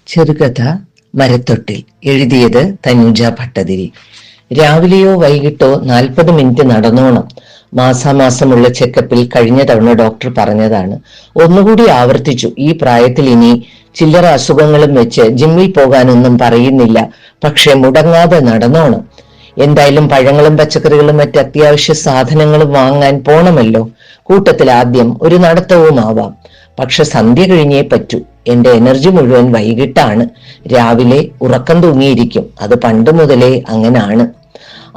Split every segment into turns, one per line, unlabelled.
ചെറുകഥ മരത്തൊട്ടിൽ. എഴുതിയത് തനുജ ഭട്ടതിരി. രാവിലെയോ വൈകിട്ടോ 40 മിനിറ്റ് നടന്നോണം. മാസാമാസമുള്ള ചെക്കപ്പിൽ കഴിഞ്ഞ തവണ ഡോക്ടർ പറഞ്ഞതാണ്. ഒന്നുകൂടി ആവർത്തിച്ചു. ഈ പ്രായത്തിൽ ഇനി ചില്ലറ അസുഖങ്ങളും വെച്ച് ജിമ്മിൽ പോകാനൊന്നും പറയുന്നില്ല, പക്ഷെ മുടങ്ങാതെ നടന്നോണം. എന്തായാലും പഴങ്ങളും പച്ചക്കറികളും മറ്റ് അത്യാവശ്യ സാധനങ്ങളും വാങ്ങാൻ പോണമല്ലോ. കൂട്ടത്തിൽ ആദ്യം ഒരു നടത്തവുമാവാം. പക്ഷെ സന്ധ്യ കഴിഞ്ഞേ പറ്റൂ. എന്റെ എനർജി മുഴുവൻ വൈകിട്ടാണ്. രാവിലെ ഉറക്കം തൂങ്ങിയിരിക്കും. അത് പണ്ട് മുതലേ അങ്ങനാണ്.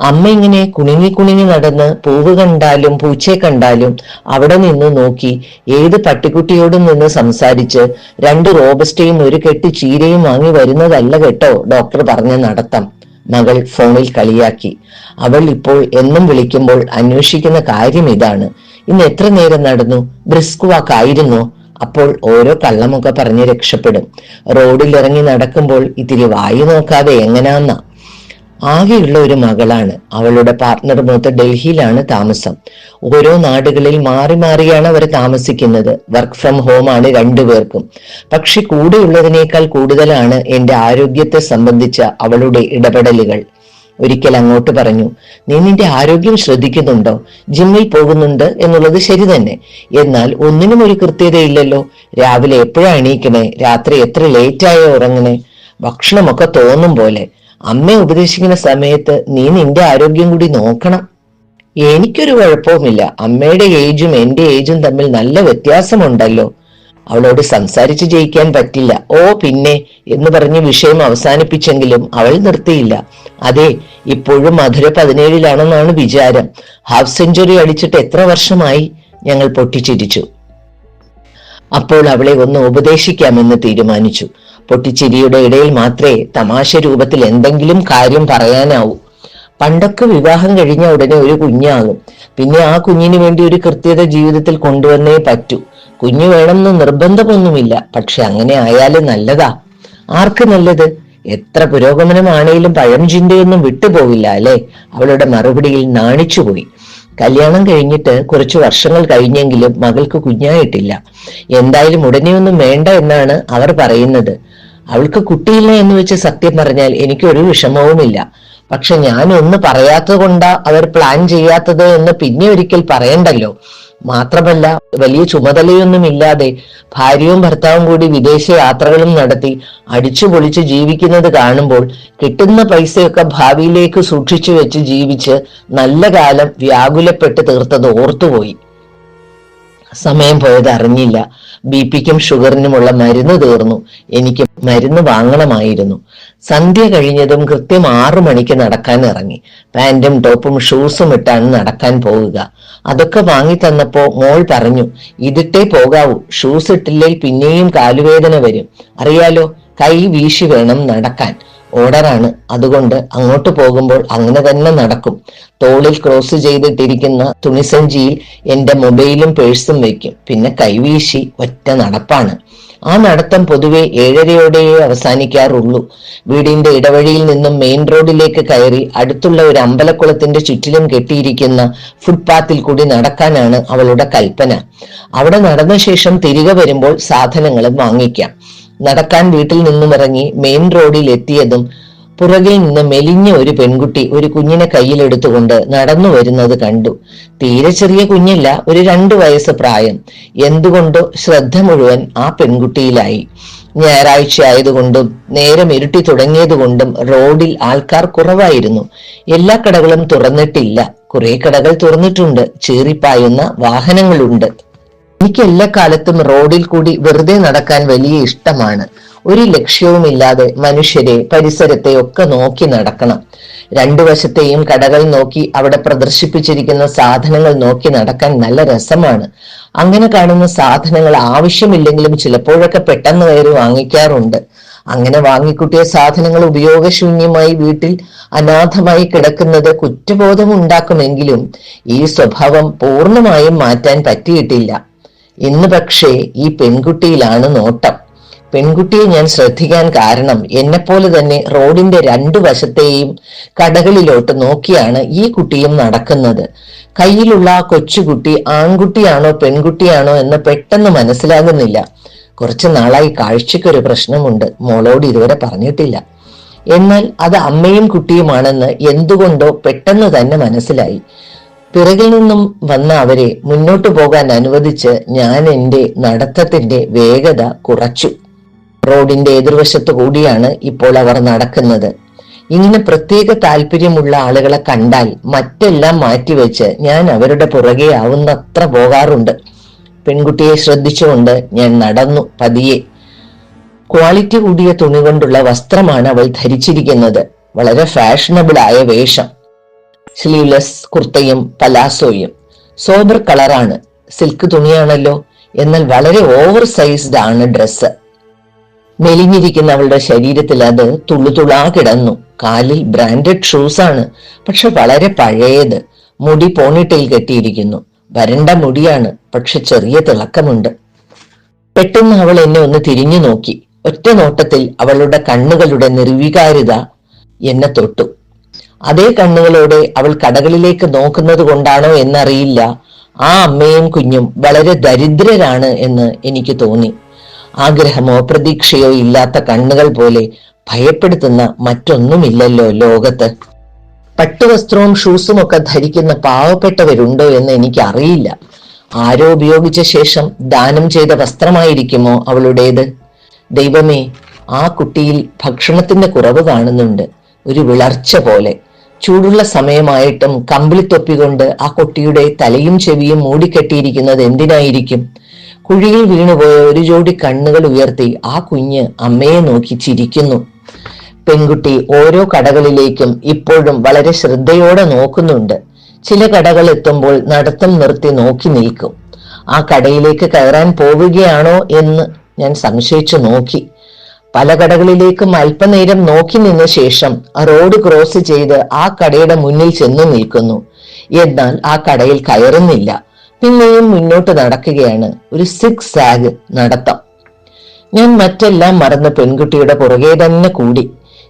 അമ്മ ഇങ്ങനെ കുണുങ്ങി കുണുങ്ങി നടന്ന് പൂവ് കണ്ടാലും പൂച്ചയെ കണ്ടാലും അവിടെ നിന്ന് നോക്കി ഏത് പട്ടിക്കുട്ടിയോടും നിന്ന് സംസാരിച്ച് 2 റോബസ്റ്റയും ഒരു കെട്ട് ചീരയും വാങ്ങി വരുന്നതല്ല കേട്ടോ ഡോക്ടർ പറഞ്ഞ നടത്തം. മകൾ ഫോണിൽ കളിയാക്കി. അവൾ ഇപ്പോൾ എന്നും വിളിക്കുമ്പോൾ അന്വേഷിക്കുന്ന കാര്യം ഇതാണ്. ഇന്ന് എത്ര നേരം നടന്നു? ബ്രിസ്ക് വാക്ക് ആയിരുന്നോ? അപ്പോൾ ഓരോ കള്ളമൊക്കെ പറഞ്ഞ് രക്ഷപ്പെടും. റോഡിൽ ഇറങ്ങി നടക്കുമ്പോൾ ഇത്തിരി വായി നോക്കാതെ എങ്ങനാന്ന. ആകെയുള്ള ഒരു മകളാണ്. അവളുടെ പാർട്ട്ണർ മൂത്ത് ഡൽഹിയിലാണ് താമസം. ഓരോ നാടുകളിൽ മാറി മാറിയാണ് അവർ താമസിക്കുന്നത്. വർക്ക് ഫ്രം ഹോം ആണ് 2 പേർക്കും. പക്ഷെ കൂടെയുള്ളതിനേക്കാൾ കൂടുതലാണ് എന്റെ ആരോഗ്യത്തെ സംബന്ധിച്ച അവളുടെ ഇടപെടലുകൾ. ഒരിക്കൽ അങ്ങോട്ട് പറഞ്ഞു, നീ നിന്റെ ആരോഗ്യം ശ്രദ്ധിക്കുന്നുണ്ടോ? ജിമ്മിൽ പോകുന്നുണ്ട് എന്നുള്ളത് ശരി തന്നെ, എന്നാൽ ഒന്നിനും ഒരു കൃത്യതയില്ലല്ലോ. രാവിലെ എപ്പോഴാ എണീക്കണേ? രാത്രി എത്ര ലേറ്റായോ ഉറങ്ങണേ? ഭക്ഷണമൊക്കെ തോന്നും പോലെ. അമ്മ ഉപദേശിക്കുന്ന സമയത്ത് നീ നിന്റെ ആരോഗ്യം കൂടി നോക്കണം. എനിക്കൊരു കുഴപ്പവുമില്ല. അമ്മയുടെ ഏജും എന്റെ ഏജും തമ്മിൽ നല്ല വ്യത്യാസമുണ്ടല്ലോ. അവളോട് സംസാരിച്ച് ജയിക്കാൻ പറ്റില്ല. ഓ പിന്നെ എന്ന് പറഞ്ഞ് വിഷയം അവസാനിപ്പിച്ചെങ്കിലും അവൾ നിർത്തിയില്ല. അതെ, ഇപ്പോഴും മധുര 17-ലാണെന്നാണ് വിചാരം. ഹാഫ് സെഞ്ചുറി അടിച്ചിട്ട് എത്ര വർഷമായി? ഞങ്ങൾ പൊട്ടിച്ചിരിച്ചു. അപ്പോൾ അവളെ ഒന്ന് ഉപദേശിക്കാമെന്ന് തീരുമാനിച്ചു. പൊട്ടിച്ചിരിയുടെ ഇടയിൽ മാത്രമേ തമാശ രൂപത്തിൽ എന്തെങ്കിലും കാര്യം പറയാനാവൂ. പണ്ടൊക്കെ വിവാഹം കഴിഞ്ഞ ഉടനെ ഒരു കുഞ്ഞാകും. പിന്നെ ആ കുഞ്ഞിന് വേണ്ടി ഒരു കൃത്യത ജീവിതത്തിൽ കൊണ്ടുവന്നേ പറ്റൂ. കുഞ്ഞു വേണമെന്ന് നിർബന്ധമൊന്നുമില്ല. പക്ഷെ അങ്ങനെ ആയാലും നല്ലതാ. ആർക്ക് നല്ലത്? എത്ര പുരോഗമനമാണേലും പഴം ചിന്തയൊന്നും വിട്ടുപോകില്ല അല്ലെ? അവളുടെ മറുപടിയിൽ നാണിച്ചുപോയി. കല്യാണം കഴിഞ്ഞിട്ട് കുറച്ചു വർഷങ്ങൾ കഴിഞ്ഞെങ്കിലും മകൾക്ക് കുഞ്ഞായിട്ടില്ല. എന്തായാലും ഉടനെയൊന്നും വേണ്ട എന്നാണ് അവർ പറയുന്നത്. അവൾക്ക് കുട്ടിയില്ല എന്ന് വെച്ച് സത്യം പറഞ്ഞാൽ എനിക്കൊരു വിഷമവുമില്ല. പക്ഷെ ഞാൻ ഒന്ന് പറയാത്തത് കൊണ്ടാ അവർ പ്ലാൻ ചെയ്യാത്തത് എന്ന് പിന്നെ ഒരിക്കൽ പറയണ്ടല്ലോ. മാത്രമല്ല, വലിയ ചുമതലയൊന്നും ഇല്ലാതെ ഭാര്യയും ഭർത്താവും കൂടി വിദേശ യാത്രകളും നടത്തി അടിച്ചു പൊളിച്ച് ജീവിക്കുന്നത് കാണുമ്പോൾ കിട്ടുന്ന പൈസയൊക്കെ ഭാവിയിലേക്ക് സൂക്ഷിച്ചു വെച്ച് ജീവിച്ച് നല്ല കാലം വ്യാകുലപ്പെട്ട് തീർത്തത് ഓർത്തുപോയി. സമയം പോയത് അറിഞ്ഞില്ല. ബിപിക്കും ഷുഗറിനുമുള്ള മരുന്ന് തീർന്നു. എനിക്ക് മരുന്ന് വാങ്ങണമായിരുന്നു. സന്ധ്യ കഴിഞ്ഞതും കൃത്യം 6 മണിക്ക് നടക്കാൻ ഇറങ്ങി. പാന്റും ടോപ്പും ഷൂസും ഇട്ടാണ് നടക്കാൻ പോവുക. അതൊക്കെ വാങ്ങി തന്നപ്പോ മോൾ പറഞ്ഞു, ഇതിട്ടേ പോകാവൂ, ഷൂസ് ഇട്ടില്ലെങ്കിൽ പിന്നെയും കാലുവേദന വരും. അറിയാലോ, കൈ വീശി വേണം നടക്കാൻ. ഓർഡറാണ്, അതുകൊണ്ട് അങ്ങോട്ട് പോകുമ്പോൾ അങ്ങനെ തന്നെ നടക്കും. തോളിൽ ക്രോസ് ചെയ്തിട്ടിരിക്കുന്ന തുണിസഞ്ചിയിൽ എന്റെ മൊബൈലും പേഴ്സും വെക്കും. പിന്നെ കൈവീശി ഒറ്റ നടപ്പാണ്. ആ നടത്തം പൊതുവെ 7:30 അവസാനിക്കാറുള്ളൂ. വീടിന്റെ ഇടവഴിയിൽ നിന്നും മെയിൻ റോഡിലേക്ക് കയറി അടുത്തുള്ള ഒരു അമ്പലക്കുളത്തിന്റെ ചുറ്റിലും കെട്ടിയിരിക്കുന്ന ഫുട്പാത്തിൽ കൂടി നടക്കാനാണ് അവളുടെ കൽപ്പന. അവിടെ നടന്ന ശേഷം തിരികെ വരുമ്പോൾ സാധനങ്ങളും വാങ്ങിക്കാം. നടക്കാൻ വീട്ടിൽ നിന്നും ഇറങ്ങി മെയിൻ റോഡിൽ എത്തിയതും പുറകിൽ നിന്ന് മെലിഞ്ഞ ഒരു പെൺകുട്ടി ഒരു കുഞ്ഞിനെ കയ്യിലെടുത്തുകൊണ്ട് നടന്നു വരുന്നത് കണ്ടു. തീരെ ചെറിയ കുഞ്ഞല്ല, ഒരു 2 വയസ്സ് പ്രായം. എന്തുകൊണ്ടോ ശ്രദ്ധ മുഴുവൻ ആ പെൺകുട്ടിയിലായി. ഞായറാഴ്ച ആയതുകൊണ്ടും നേരം ഇരുട്ടി തുടങ്ങിയതുകൊണ്ടും റോഡിൽ ആൾക്കാർ കുറവായിരുന്നു. എല്ലാ കടകളും തുറന്നിട്ടില്ല. കുറെ കടകൾ തുറന്നിട്ടുണ്ട്. ചീറിപ്പായുന്ന വാഹനങ്ങളുണ്ട്. എനിക്ക് എല്ലാ കാലത്തും റോഡിൽ കൂടി വെറുതെ നടക്കാൻ വലിയ ഇഷ്ടമാണ്. ഒരു ലക്ഷ്യവുമില്ലാതെ മനുഷ്യരെ, പരിസരത്തെ ഒക്കെ നോക്കി നടക്കണം. 2 വശത്തെയും കടകൾ നോക്കി അവിടെ പ്രദർശിപ്പിച്ചിരിക്കുന്ന സാധനങ്ങൾ നോക്കി നടക്കാൻ നല്ല രസമാണ്. അങ്ങനെ കാണുന്ന സാധനങ്ങൾ ആവശ്യമില്ലെങ്കിലും ചിലപ്പോഴൊക്കെ പെട്ടെന്ന് കയറി വാങ്ങിക്കാറുണ്ട്. അങ്ങനെ വാങ്ങിക്കൂട്ടിയ സാധനങ്ങൾ ഉപയോഗശൂന്യമായി വീട്ടിൽ അനാഥമായി കിടക്കുന്നത് കുറ്റബോധം ഉണ്ടാക്കുമെങ്കിലും ഈ സ്വഭാവം പൂർണ്ണമായും മാറ്റാൻ പറ്റിയിട്ടില്ല. ഇന്ന് പക്ഷേ ഈ പെൺകുട്ടിയിലാണ് നോട്ടം. പെൺകുട്ടിയെ ഞാൻ ശ്രദ്ധിക്കാൻ കാരണം എന്നെപ്പോലെ തന്നെ റോഡിന്റെ രണ്ടു വശത്തെയും കടകളിലോട്ട് നോക്കിയാണ് ഈ കുട്ടിയും നടക്കുന്നത്. കയ്യിലുള്ള ആ കൊച്ചുകുട്ടി ആൺകുട്ടിയാണോ പെൺകുട്ടിയാണോ എന്ന് പെട്ടെന്ന് മനസ്സിലാകുന്നില്ല. കുറച്ചു നാളായി കാഴ്ചയ്ക്കൊരു പ്രശ്നമുണ്ട്, മോളോട് ഇതുവരെ പറഞ്ഞിട്ടില്ല. എന്നാൽ അത് അമ്മയും കുട്ടിയുമാണെന്ന് എന്തുകൊണ്ടോ പെട്ടെന്ന് തന്നെ മനസ്സിലായി. പിറകിൽ നിന്നും വന്ന അവരെ മുന്നോട്ടു പോകാൻ അനുവദിച്ച് ഞാൻ എന്റെ നടത്തത്തിന്റെ വേഗത കുറച്ചു. റോഡിന്റെ എതിർവശത്തു കൂടിയാണ് ഇപ്പോൾ അവർ നടക്കുന്നത്. ഇങ്ങനെ പ്രത്യേക താല്പര്യമുള്ള ആളുകളെ കണ്ടാൽ മറ്റെല്ലാം മാറ്റിവെച്ച് ഞാൻ അവരുടെ പുറകെ ആവുന്നത്ര പോകാറുണ്ട്. പെൺകുട്ടിയെ ശ്രദ്ധിച്ചുകൊണ്ട് ഞാൻ നടന്നു പതിയെ. ക്വാളിറ്റി കൂടിയ തുണി കൊണ്ടുള്ള വസ്ത്രമാണ് അവൾ ധരിച്ചിരിക്കുന്നത്. വളരെ ഫാഷനബിൾ ആയ വേഷം. സ്ലീവ്ലെസ് കുർത്തയും പലാസോയും. സോബർ കളറാണ്, സിൽക്ക് തുണിയാണല്ലോ, എന്നാൽ വളരെ ഓവർ സൈസ്ഡ് ആണ് ഡ്രസ്സ്. മെലിഞ്ഞിരിക്കുന്ന അവളുടെ ശരീരത്തിൽ അത് തുള്ളുതുളാ കിടന്നു. കാലിൽ ബ്രാൻഡഡ് ഷൂസ് ആണ്, പക്ഷെ വളരെ പഴയത്. മുടി പോണിട്ടയിൽ കെട്ടിയിരിക്കുന്നു. വരണ്ട മുടിയാണ്, പക്ഷെ ചെറിയ തിളക്കമുണ്ട്. പെട്ടെന്ന് അവൾ എന്നെ ഒന്ന് തിരിഞ്ഞു നോക്കി. ഒറ്റ നോട്ടത്തിൽ അവളുടെ കണ്ണുകളുടെ നിർവികാരിത എന്നെ തൊട്ടു. അതേ കണ്ണുകളോടെ അവൾ കടകളിലേക്ക് നോക്കുന്നത് കൊണ്ടാണോ എന്നറിയില്ല, ആ അമ്മയും കുഞ്ഞും വളരെ ദരിദ്രരാണ് എന്ന് എനിക്ക് തോന്നി. ആഗ്രഹമോ പ്രതീക്ഷയോ ഇല്ലാത്ത കണ്ണുകൾ പോലെ ഭയപ്പെടുത്തുന്ന മറ്റൊന്നുമില്ലല്ലോ ലോകത്ത്. പട്ടുവസ്ത്രവും ഷൂസും ഒക്കെ ധരിക്കുന്ന പാവപ്പെട്ടവരുണ്ടോ എന്ന് എനിക്ക് അറിയില്ല. ആരോ ഉപയോഗിച്ച ശേഷം ദാനം ചെയ്ത വസ്ത്രമായിരിക്കുമോ അവളുടേത്? ദൈവമേ, ആ കുട്ടിയിൽ ഭക്ഷണത്തിന്റെ കുറവ് കാണുന്നുണ്ട്, ഒരു വിളർച്ച പോലെ. ചൂടുള്ള സമയമായിട്ടും കമ്പിളിത്തൊപ്പികൊണ്ട് ആ കുട്ടിയുടെ തലയും ചെവിയും മൂടിക്കെട്ടിയിരിക്കുന്നത് എന്തിനായിരിക്കും? കുഴിയിൽ വീണുപോയ ഒരു ജോഡി കണ്ണുകൾ ഉയർത്തി ആ കുഞ്ഞ് അമ്മയെ നോക്കി ചിരിക്കുന്നു. പെൺകുട്ടി ഓരോ കടകളിലേക്കും ഇപ്പോഴും വളരെ ശ്രദ്ധയോടെ നോക്കുന്നുണ്ട്. ചില കടകൾ എത്തുമ്പോൾ നടത്തം നിർത്തി നോക്കി നിൽക്കും. ആ കടയിലേക്ക് കയറാൻ പോവുകയാണോ എന്ന് ഞാൻ സംശയിച്ചു നോക്കി. പല കടകളിലേക്കും അല്പനേരം നോക്കി നിന്ന ശേഷം റോഡ് ക്രോസ് ചെയ്ത് ആ കടയുടെ മുന്നിൽ ചെന്നു നിൽക്കുന്നു. എന്നാൽ ആ കടയിൽ കയറുന്നില്ല. പിന്നെയും മുന്നോട്ട് നടക്കുകയാണ്. ഒരു സിക്സ് സാഗ് നടത്തം. ഞാൻ മറ്റെല്ലാം മറന്ന് പെൺകുട്ടിയുടെ പുറകെ തന്നെ കൂടി.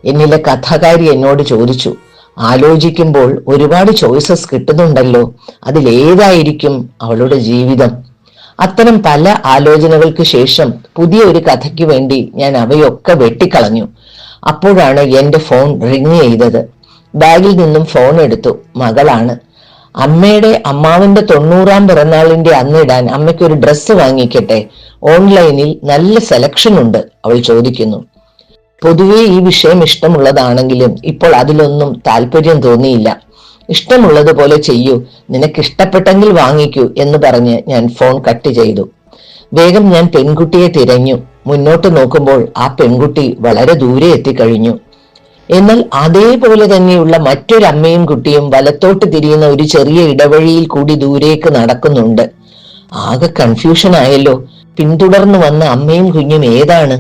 എന്നിലെ കഥാകാരി എന്നോട് ചോദിച്ചു, ആലോചിക്കുമ്പോൾ ഒരുപാട് ചോയ്സസ് കിട്ടുന്നുണ്ടല്ലോ, അതിലേതായിരിക്കും അവളുടെ ജീവിതം? അത്തരം പല ആലോചനകൾക്ക് ശേഷം പുതിയ ഒരു കഥയ്ക്ക് വേണ്ടി ഞാൻ അവയൊക്കെ വെട്ടിക്കളഞ്ഞു. അപ്പോഴാണ് എന്റെ ഫോൺ റിങ് ചെയ്തത്. ബാഗിൽ നിന്നും ഫോൺ എടുത്തു. മകളാണ്. അമ്മയുടെ അമ്മാവന്റെ 90ാം പിറന്നാളിന്റെ അന്നിടാൻ അമ്മയ്ക്കൊരു ഡ്രസ്സ് വാങ്ങിക്കട്ടെ, ഓൺലൈനിൽ നല്ല സെലക്ഷൻ ഉണ്ട്, അവൾ ചോദിക്കുന്നു. പൊതുവെ ഈ വിഷയം ഇഷ്ടമുള്ളതാണെങ്കിലും ഇപ്പോൾ അതിലൊന്നും താല്പര്യം തോന്നിയില്ല. ഇഷ്ടമുള്ളതുപോലെ ചെയ്യൂ, നിനക്കിഷ്ടപ്പെട്ടെങ്കിൽ വാങ്ങിക്കൂ എന്ന് പറഞ്ഞ് ഞാൻ ഫോൺ കട്ട് ചെയ്തു. വേഗം ഞാൻ പെൺകുട്ടിയെ തിരഞ്ഞു. മുന്നോട്ട് നോക്കുമ്പോൾ ആ പെൺകുട്ടി വളരെ ദൂരെ എത്തിക്കഴിഞ്ഞു. എന്നാൽ അതേപോലെ തന്നെയുള്ള മറ്റൊരമ്മയും കുട്ടിയും വലത്തോട്ട് തിരിയുന്ന ഒരു ചെറിയ ഇടവഴിയിൽ കൂടി ദൂരേക്ക് നടക്കുന്നുണ്ട്. ആകെ കൺഫ്യൂഷൻ ആയല്ലോ. പിന്തുടർന്നു വന്ന അമ്മയും കുഞ്ഞും ഏതാണ്?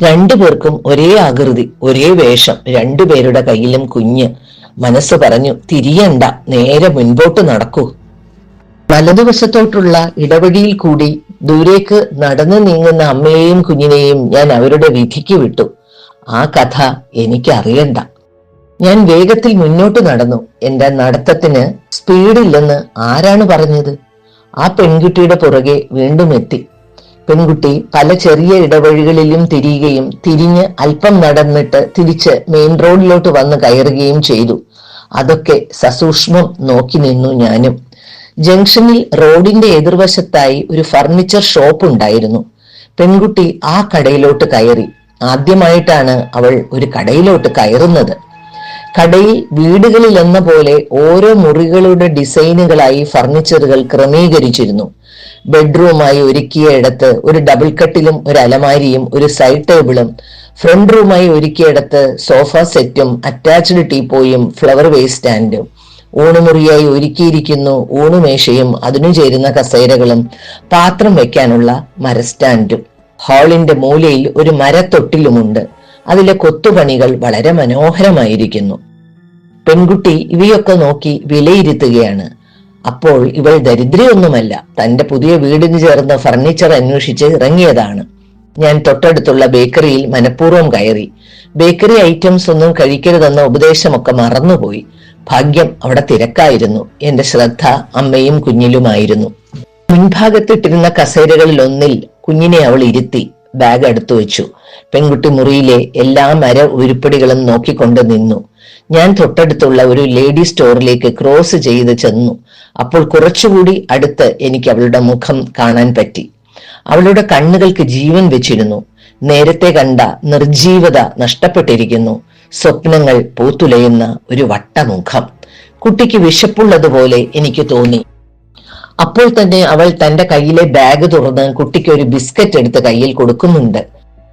രണ്ടുപേർക്കും ഒരേ ആകൃതി, ഒരേ വേഷം, രണ്ടുപേരുടെ കയ്യിലും കുഞ്ഞ്. മനസ്സ് പറഞ്ഞു, തിരിയണ്ട, നേരെ മുൻപോട്ട് നടക്കൂ. വലതുവശത്തോട്ടുള്ള ഇടവഴിയിൽ കൂടി ദൂരേക്ക് നടന്നു നീങ്ങുന്ന അമ്മയെയും കുഞ്ഞിനെയും ഞാൻ അവരുടെ വിധിക്ക് വിട്ടു. ആ കഥ എനിക്കറിയണ്ട. ഞാൻ വേഗത്തിൽ മുന്നോട്ട് നടന്നു. എന്റെ നടത്തത്തിന് സ്പീഡില്ലെന്ന് ആരാണ് പറഞ്ഞത്? ആ പെൺകുട്ടിയുടെ പുറകെ വീണ്ടും എത്തി. പെൺകുട്ടി പല ചെറിയ ഇടവഴികളിലും തിരിയുകയും തിരിഞ്ഞ് അല്പം നടന്നിട്ട് തിരിച്ച് മെയിൻ റോഡിലോട്ട് വന്ന് കയറുകയും ചെയ്തു. അതൊക്കെ സസൂക്ഷ്മം നോക്കി നിന്നു ഞാനും. ജംഗ്ഷനിൽ റോഡിന്റെ എതിർവശത്തായി ഒരു ഫർണിച്ചർ ഷോപ്പ് ഉണ്ടായിരുന്നു. പെൺകുട്ടി ആ കടയിലോട്ട് കയറി. ആദ്യമായിട്ടാണ് അവൾ ഒരു കടയിലോട്ട് കയറുന്നത്. കടയിൽ വീടുകളിൽ എന്ന പോലെ ഓരോ മുറികളുടെ ഡിസൈനുകളായി ഫർണിച്ചറുകൾ ക്രമീകരിച്ചിരുന്നു. ബെഡ്റൂമായി ഒരുക്കിയ ഇടത്ത് ഒരു ഡബിൾ കട്ടിലും ഒരു അലമാരിയും ഒരു സൈഡ് ടേബിളും, ഫ്രണ്ട് റൂമായി ഒരുക്കിയിടത്ത് സോഫ സെറ്റും അറ്റാച്ച്ഡ് ടീപ്പോയും ഫ്ലവർ വേസ് സ്റ്റാൻഡും, ഊണുമുറിയായി ഒരുക്കിയിരിക്കുന്നു ഊണുമേശയും അതിനു ചേരുന്ന കസേരകളും പാത്രം വെക്കാനുള്ള മരസ്റ്റാൻഡും. ഹാളിന്റെ മൂലയിൽ ഒരു മരത്തൊട്ടിലുമുണ്ട്. അതിലെ കൊത്തുപണികൾ വളരെ മനോഹരമായിരിക്കുന്നു. പെൺകുട്ടി ഇവയൊക്കെ നോക്കി വിലയിരുത്തുകയാണ്. അപ്പോൾ ഇവൾ ദരിദ്രയൊന്നുമല്ല, തന്റെ പുതിയ വീടിന് ചേർന്ന് ഫർണിച്ചർ അന്വേഷിച്ച് ഇറങ്ങിയതാണ്. ഞാൻ തൊട്ടടുത്തുള്ള ബേക്കറിയിൽ മനഃപൂർവ്വം കയറി. ബേക്കറി ഐറ്റംസ് ഒന്നും കഴിക്കരുതെന്ന ഉപദേശമൊക്കെ മറന്നുപോയി. ഭാഗ്യം അവിടെ തിരക്കായിരുന്നു. എന്റെ ശ്രദ്ധ അമ്മയും കുഞ്ഞിലുമായിരുന്നു. മുൻഭാഗത്തിട്ടിരുന്ന കസേരകളിൽ ഒന്നിൽ കുഞ്ഞിനെ അവൾ ഇരുത്തി. ബാഗ് അടുത്തു വെച്ചു. പെൺകുട്ടി മുറിയിലെ എല്ലാ മര ഉരുപ്പടികളും നോക്കിക്കൊണ്ട് നിന്നു. ഞാൻ തൊട്ടടുത്തുള്ള ഒരു ലേഡി സ്റ്റോറിലേക്ക് ക്രോസ് ചെയ്ത് ചെന്നു. അപ്പോൾ കുറച്ചുകൂടി അടുത്ത് എനിക്ക് അവളുടെ മുഖം കാണാൻ പറ്റി. അവളുടെ കണ്ണുകൾക്ക് ജീവൻ വെച്ചിരുന്നു. നേരത്തെ കണ്ട നിർജീവത നഷ്ടപ്പെട്ടിരിക്കുന്നു. സ്വപ്നങ്ങൾ പൂത്തുലയുന്ന ഒരു വട്ടമുഖം. കുട്ടിക്ക് വിശപ്പുള്ളതുപോലെ എനിക്ക് തോന്നി. അപ്പോൾ തന്നെ അവൾ തന്റെ കയ്യിലെ ബാഗ് തുറന്ന് കുട്ടിക്ക് ഒരു ബിസ്ക്കറ്റ് എടുത്ത് കയ്യിൽ കൊടുക്കുന്നുണ്ട്.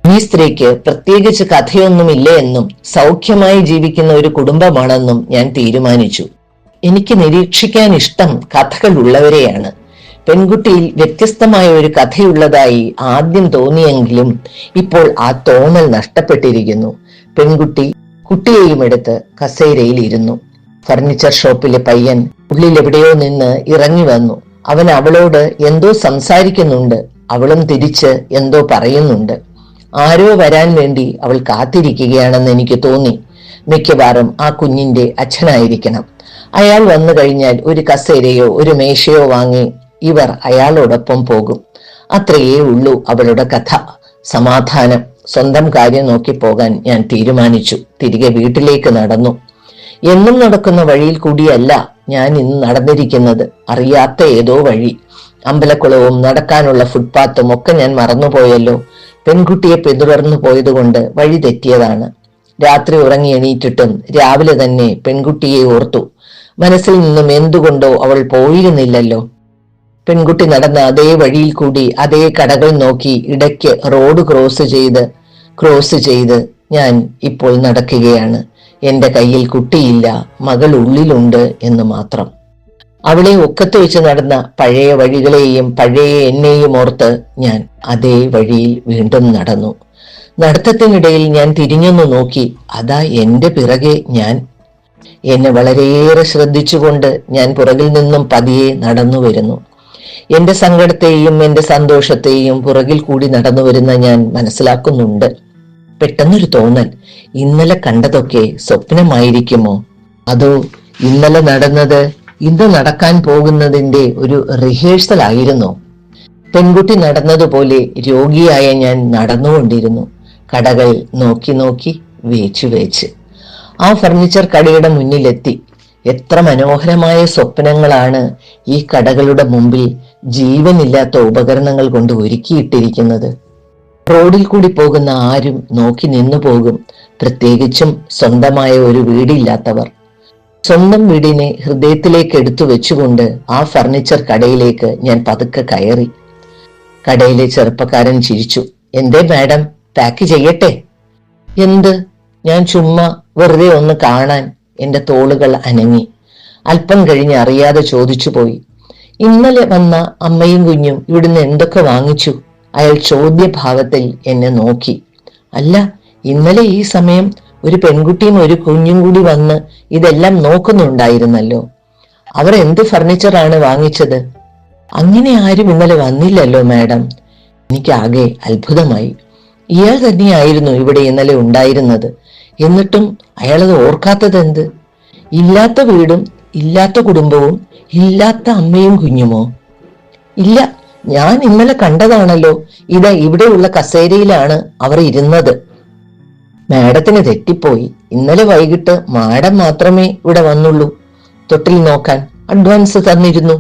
ഈ സ്ത്രീക്ക് പ്രത്യേകിച്ച് കഥയൊന്നുമില്ലേ എന്നും സൗഖ്യമായി ജീവിക്കുന്ന ഒരു കുടുംബമാണെന്നും ഞാൻ തീരുമാനിച്ചു. എനിക്ക് നിരീക്ഷിക്കാൻ ഇഷ്ടം കഥകൾ ഉള്ളവരെയാണ്. പെൺകുട്ടിയിൽ വ്യത്യസ്തമായ ഒരു കഥയുള്ളതായി ആദ്യം തോന്നിയെങ്കിലും ഇപ്പോൾ ആ തോന്നൽ നഷ്ടപ്പെട്ടിരിക്കുന്നു. പെൺകുട്ടി കുട്ടിയെയും എടുത്ത് കസേരയിൽ ഇരുന്നു. ഫർണിച്ചർ ഷോപ്പിലെ പയ്യൻ ഉള്ളിലെവിടെയോ നിന്ന് ഇറങ്ങി വന്നു. അവൻ അവളോട് എന്തോ സംസാരിക്കുന്നുണ്ട്. അവളും തിരിച്ച് എന്തോ പറയുന്നുണ്ട്. ആരോ വരാൻ വേണ്ടി അവൾ കാത്തിരിക്കുകയാണെന്ന് എനിക്ക് തോന്നി. മിക്കവാറും ആ കുഞ്ഞിന്റെ അച്ഛനായിരിക്കണം. അയാൾ വന്നു കഴിഞ്ഞാൽ ഒരു കസേരയോ ഒരു മേശയോ വാങ്ങി ഇവർ അയാളോടൊപ്പം പോകും. അത്രയേ ഉള്ളൂ അവളുടെ കഥ. സമാധാനം. സ്വന്തം കാര്യം നോക്കി പോകാൻ ഞാൻ തീരുമാനിച്ചു. തിരികെ വീട്ടിലേക്ക് നടന്നു. എന്നും നടക്കുന്ന വഴിയിൽ കൂടിയല്ല ഞാൻ ഇന്ന് നടന്നിരിക്കുന്നത്. അറിയാത്ത ഏതോ വഴി. അമ്പലക്കുളവും നടക്കാനുള്ള ഫുട്പാത്തും ഒക്കെ ഞാൻ മറന്നുപോയല്ലോ. പെൺകുട്ടിയെ പിന്തുടർന്നു പോയതുകൊണ്ട് വഴി തെറ്റിയതാണ്. രാത്രി ഉറങ്ങി എണീറ്റിട്ടും രാവിലെ തന്നെ പെൺകുട്ടിയെ ഓർത്തു. മനസ്സിൽ നിന്നും എന്തുകൊണ്ടോ അവൾ പോയിരുന്നില്ലല്ലോ. പെൺകുട്ടി നടന്ന അതേ വഴിയിൽ കൂടി അതേ കടകൾ നോക്കി ഇടയ്ക്ക് റോഡ് ക്രോസ് ചെയ്ത് ഞാൻ ഇപ്പോൾ നടക്കുകയാണ്. എന്റെ കയ്യിൽ കുട്ടിയില്ല, മകൾ ഉള്ളിലുണ്ട് എന്ന് മാത്രം. അവളെ ഒക്കത്ത് വെച്ച് നടന്ന പഴയ വഴികളെയും പഴയ എന്നെയും ഓർത്ത് ഞാൻ അതേ വഴിയിൽ വീണ്ടും നടന്നു. നടത്തത്തിനിടയിൽ ഞാൻ തിരിഞ്ഞൊന്നു നോക്കി. അതാ എന്റെ പിറകെ ഞാൻ. എന്നെ വളരെയേറെ ശ്രദ്ധിച്ചുകൊണ്ട് ഞാൻ പുറകിൽ നിന്നും പതിയെ നടന്നു വരുന്നു. എന്റെ സങ്കടത്തെയും എന്റെ സന്തോഷത്തെയും പുറകിൽ കൂടി നടന്നു വരുന്ന ഞാൻ മനസ്സിലാക്കുന്നുണ്ട്. പെട്ടെന്നൊരു തോന്നൽ. ഇന്നലെ കണ്ടതൊക്കെ സ്വപ്നമായിരിക്കുമോ? അതോ ഇന്നലെ നടന്നത് ഇന്ന് നടക്കാൻ പോകുന്നതിന്റെ ഒരു റിഹേഴ്സൽ ആയിരുന്നോ? പെൺകുട്ടി നടന്നതുപോലെ രോഗിയായ ഞാൻ നടന്നുകൊണ്ടിരുന്നു. കടകൾ നോക്കി വേച്ച് ആ ഫർണിച്ചർ കടയുടെ മുന്നിലെത്തി. എത്ര മനോഹരമായ സ്വപ്നങ്ങളാണ് ഈ കടകളുടെ മുമ്പിൽ ജീവനില്ലാത്ത ഉപകരണങ്ങൾ കൊണ്ട് ഒരുക്കിയിട്ടിരിക്കുന്നത്. റോഡിൽ കൂടി പോകുന്ന ആരും നോക്കി നിന്നു പോകും. പ്രത്യേകിച്ചും സ്വന്തമായ ഒരു വീടില്ലാത്തവർ. സ്വന്തം വീടിനെ ഹൃദയത്തിലേക്ക് എടുത്തു വെച്ചുകൊണ്ട് ആ ഫർണിച്ചർ കടയിലേക്ക് ഞാൻ പതുക്കെ കയറി. കടയിലെ ചെറുപ്പക്കാരൻ ചിരിച്ചു. എന്തേ മാഡം, പാക്ക് ചെയ്യട്ടെ? എന്ത്? ഞാൻ ചുമ്മാ വെറുതെ ഒന്ന് കാണാൻ. എന്റെ തോളുകൾ അനങ്ങി. അല്പം കഴിഞ്ഞ് അറിയാതെ ചോദിച്ചു പോയി. ഇന്നലെ വന്ന അമ്മയും കുഞ്ഞും ഇവിടുന്ന് എന്തൊക്കെ വാങ്ങിച്ചു? അയാൾ ചോദ്യഭാവത്തിൽ എന്നെ നോക്കി. അല്ല, ഇന്നലെ ഈ സമയം ഒരു പെൺകുട്ടിയും ഒരു കുഞ്ഞും കൂടി വന്ന് ഇതെല്ലാം നോക്കുന്നുണ്ടായിരുന്നല്ലോ. അവർ എന്ത് ഫർണിച്ചറാണ് വാങ്ങിച്ചത്? അങ്ങനെ ആരും ഇന്നലെ വന്നില്ലല്ലോ മാഡം. എനിക്കാകെ അത്ഭുതമായി. ഇയാൾ തന്നെയായിരുന്നു ഇവിടെ ഇന്നലെ ഉണ്ടായിരുന്നത്. എന്നിട്ടും അയാളത് ഓർക്കാത്തതെന്ത്? ഇല്ലാത്ത വീടും ഇല്ലാത്ത കുടുംബവും ഇല്ലാത്ത അമ്മയും കുഞ്ഞുമോ? ഇല്ല, ഞാൻ ഇന്നലെ കണ്ടതാണല്ലോ. ഇതാ ഇവിടെയുള്ള കസേരയിലാണ് അവർ ഇരുന്നത്. മാഡത്തിന് തെറ്റിപ്പോയി. ഇന്നലെ വൈകിട്ട് മാഡം മാത്രമേ ഇവിടെ വന്നുള്ളൂ. തൊട്ടിൽ നോക്കാൻ അഡ്വാൻസ് തന്നിരുന്നു.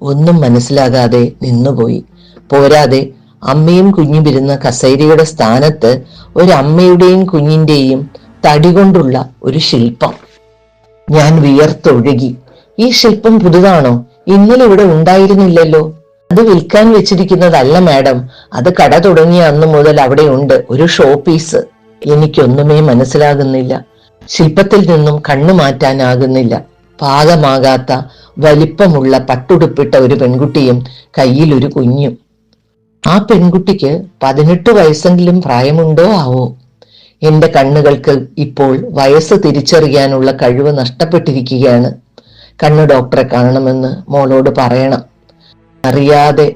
ഒന്നും മനസ്സിലാകാതെ നിന്നുപോയി. പോരാതെ അമ്മയും കുഞ്ഞും ഇരുന്ന കസേരയുടെ സ്ഥാനത്ത് ഒരമ്മയുടെയും കുഞ്ഞിന്റെയും തടി കൊണ്ടുള്ള ഒരു ശില്പം. ഞാൻ വിയർത്തൊഴുകി. ഈ ശില്പം പുതുതാണോ? ഇന്നലെ ഇവിടെ ഉണ്ടായിരുന്നില്ലല്ലോ. അത് വിൽക്കാൻ വെച്ചിരിക്കുന്നതല്ല മാഡം. അത് കട തുടങ്ങിയ അന്ന് മുതൽ അവിടെ ഉണ്ട്, ഒരു ഷോ പീസ്. എനിക്കൊന്നുമേ മനസ്സിലാകുന്നില്ല. ശില്പത്തിൽ നിന്നും കണ്ണു മാറ്റാനാകുന്നില്ല. പാകമാകാത്ത വലിപ്പമുള്ള പട്ടുടുപ്പിട്ട ഒരു പെൺകുട്ടിയും കയ്യിൽ ഒരു കുഞ്ഞും. ആ പെൺകുട്ടിക്ക് 18 വയസ്സെങ്കിലും പ്രായമുണ്ടോ ആവോ? എന്റെ കണ്ണുകൾക്ക് ഇപ്പോൾ വയസ്സ് തിരിച്ചറിയാനുള്ള കഴിവ് നഷ്ടപ്പെട്ടിരിക്കുകയാണ്. കണ്ണു ഡോക്ടറെ കാണണമെന്ന് മോളോട് പറയണം. അറിയാതെ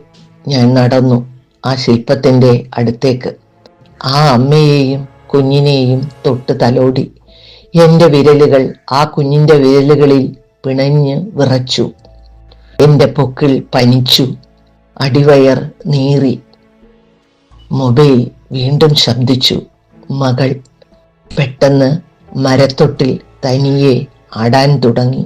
ഞാൻ നടന്നു. ആ ശില്പത്തിന്റെ അടുത്തേക്ക്. ആ അമ്മയെയും കുഞ്ഞിനെയും തൊട്ട് തലോടി. എന്റെ വിരലുകൾ ആ കുഞ്ഞിന്റെ വിരലുകളിൽ പിണഞ്ഞ് വിറച്ചു. എന്റെ പൊക്കിൾ പനിച്ചു. അടിവയർ നീറി. മൊബൈൽ വീണ്ടും ശബ്ദിച്ചു. മകൾ പെട്ടെന്ന് മരത്തൊട്ടിൽ തനിയെ ആടാൻ തുടങ്ങി.